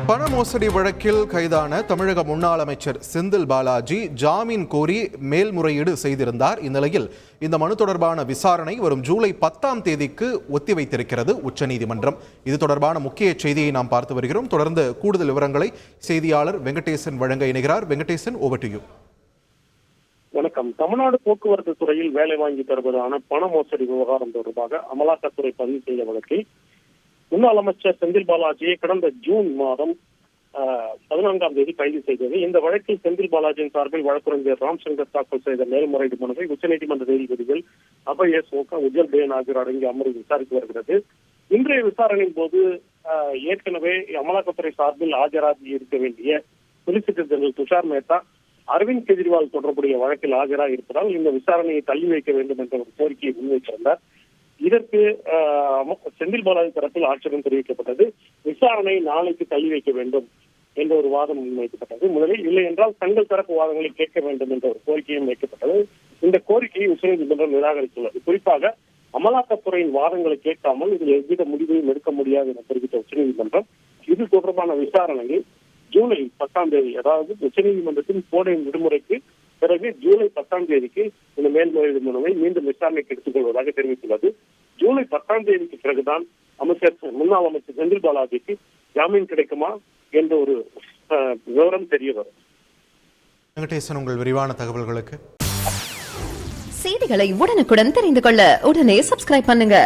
பண மோசடி வழக்கில் கைதான தமிழக முன்னாள் அமைச்சர் செந்தில் பாலாஜி ஜாமீன் கோரி மேல்முறையீடு செய்திருந்தார். இந்நிலையில் இந்த மனு தொடர்பான விசாரணை வரும் ஜூலை 10ஆம் தேதிக்கு ஒத்திவைத்திருக்கிறது உச்சநீதிமன்றம். இது தொடர்பான முக்கிய செய்தியை நாம் பார்த்து வருகிறோம். தொடர்ந்து கூடுதல் விவரங்களை செய்தியாளர் வெங்கடேசன் வழங்க இணைகிறார். Venkatesan, over to you. வணக்கம். தமிழ்நாடு போக்குவரத்து துறையில் வேலை வாங்கி தருவதான பண மோசடி விவகாரம் தொடர்பாக அமலாக்கத்துறை பதிவு செய்த வழக்கில் முன்னாள் அமைச்சர் செந்தில் பாலாஜியை கடந்த ஜூன் மாதம் 14ஆம் தேதி கைது செய்தது. இந்த வழக்கில் செந்தில் பாலாஜியின் சார்பில் வழக்கறிஞர் ராம்சங்கர் தாக்கல் செய்த மேல்முறையீடு மனுவை உச்சநீதிமன்ற நீதிபதிகள் அபய் எஸ் ஓகா, உஜ்ஜல் பேன் ஆகியோர் அடங்கிய அமர்வு விசாரித்து வருகிறது. இன்றைய விசாரணையின் போது ஏற்கனவே அமலாக்கத்துறை சார்பில் ஆஜராகி இருக்க வேண்டிய சொலிசிட்டர் ஜெனரல் துஷார் மேத்தா அரவிந்த் கெஜ்ரிவால் தொடர்புடைய வழக்கில் ஆஜராக இருப்பதால் இந்த விசாரணையை தள்ளி வைக்க வேண்டும் என்ற ஒரு கோரிக்கையை முன்வைத்திருந்தார். இதற்கு செந்தில் பாலாஜி தரப்பில் ஆட்சேபம் தெரிவிக்கப்பட்டது. விசாரணை நாளைக்கு தள்ளி வைக்க வேண்டும் என்ற ஒரு வாதம் முன்வைக்கப்பட்டது. முதலில் இல்லை என்றால் தங்கள் தரப்பு வாதங்களை கேட்க வேண்டும் என்ற ஒரு கோரிக்கையும் வைக்கப்பட்டது. இந்த கோரிக்கையை உச்சநீதிமன்றம் நிராகரித்துள்ளது. குறிப்பாக அமலாக்கத்துறையின் வாதங்களை கேட்காமல் இதில் எவ்வித முடிவையும் எடுக்க முடியாது என தெரிவித்த உச்சநீதிமன்றம் இது தொடர்பான விசாரணையை ஜூலை 10ஆம் தேதி, அதாவது உச்சநீதிமன்றத்தின் கோடை விடுமுறைக்கு பிறகு ஜூலை 10ஆம் தேதிக்கு இந்த மேல்முறையீடு மனுவை மீண்டும் விசாரணைக்கு எடுத்துக் கொள்வதாக தெரிவித்துள்ளது. ஜூலை 10ஆம் தேதிக்கு பிறகுதான் முன்னாள் அமைச்சர் செந்தில் பாலாஜிக்கு ஜாமீன் கிடைக்குமா என்ற ஒரு விவரம் தெரிய வரும். வெங்கடேசன், உங்கள் விரிவான தகவல்களுக்கு. செய்திகளை உடனுக்குடன் தெரிந்து கொள்ள உடனே சப்ஸ்கிரைப் பண்ணுங்க.